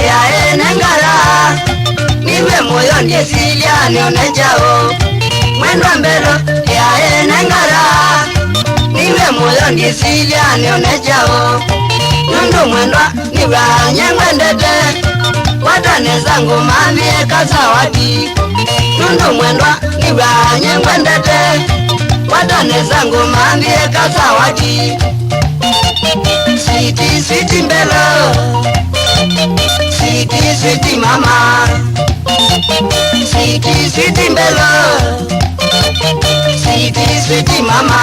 ya enengara niwe moyo ndisilia nionejao mwendwa mbelo ya enengara niwe moyo ndisilia nionejao nundu mwendwa niwe anyengwendete watane zangu mambie kasawati nundu mwendwa niwe anyengwendete watane zangu mambie kasawati Sweetie, sweetie mbelo Sweetie, sweetie mama Sweetie, sweetie mbelo Sweetie, sweetie mama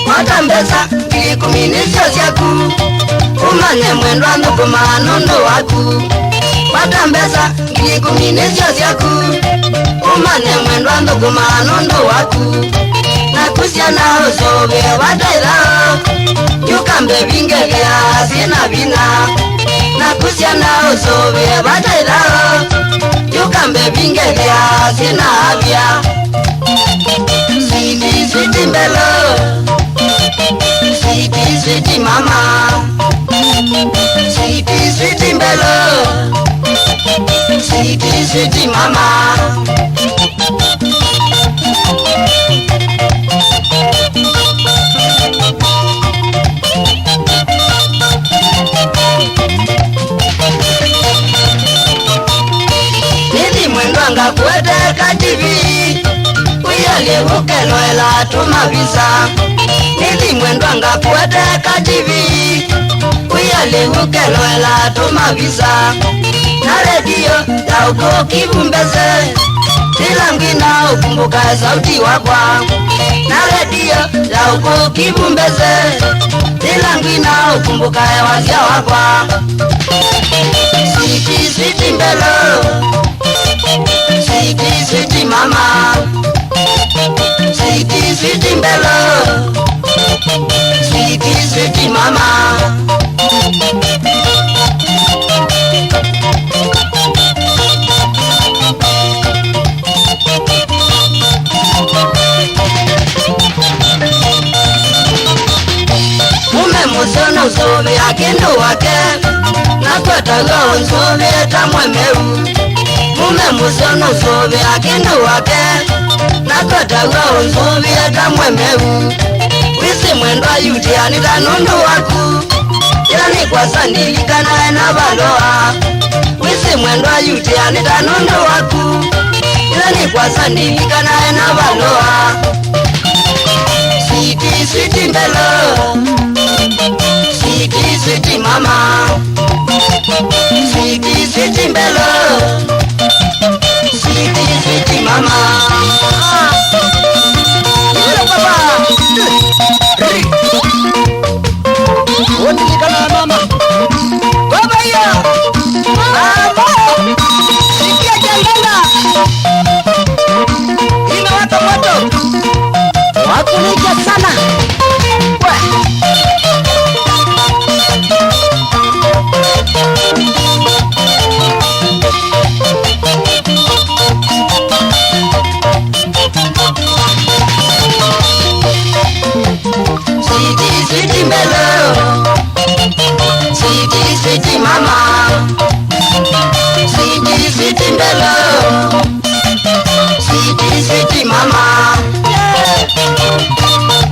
Watambeza kikuminisio syaku umanye mwendwa ndukuma nundu waku watambeza kikuminisio syaku umanye mwendwa ndukuma nundu waku nakusya na usobe wataithao yukambe vingegea sina vina nakusya na usobe wataithao yukambe vingegea sina avya Sweetie, sweetie mbelo Sweetie, sweetie mama Sweetie, sweetie mbelo Sweetie, sweetie mama Nili mwendwa ngakueteka TV Uyalivukelwela tumavisa Nili mwendwa ngakueteka TV Uyalivukelwela tumavisa Na redio ya uko kivumbeze Tilangina ukumbuka sauti wakwa Na redio ya uko kivumbeze Tilangina ukumbuka wazia wakwa Sweetie, sweetie mbelo Sweetie, sweetie mama Sweetie, sweetie mbelo Sweetie, sweetie mama Mume musono usobe akindu wake Nakwetaga unsobe tamwemeru Mume musono usobe akindu wake Nakwetaga unsobe tamwemeru Wisi mwendwa yuti anita nundu waku Ila ni kwa sandilikana na baloa Wisi mwendwa yuti anita nundu waku Ila ni kwa sandilikana na baloa Sweetie, sweetie mbelo Sweetie, sweetie mama Sweetie, sweetie mbelo Sweetie, sweetie mama Hello papa Wondilikana mama Baba ya Mama Sikia jangala Ina watu moto Wakulikia sana Sweetie, sweetie mbelo Sweetie, sweetie mama Sweetie, sweetie mbelo Sweetie, sweetie mama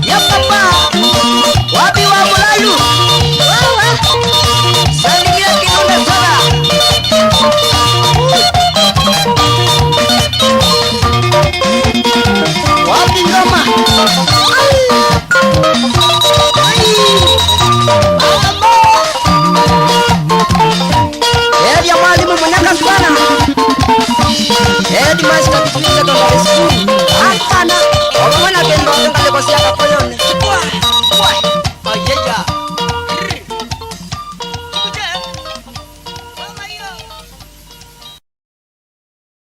Ya papa Wapi wa mulalu Salimia kinone sana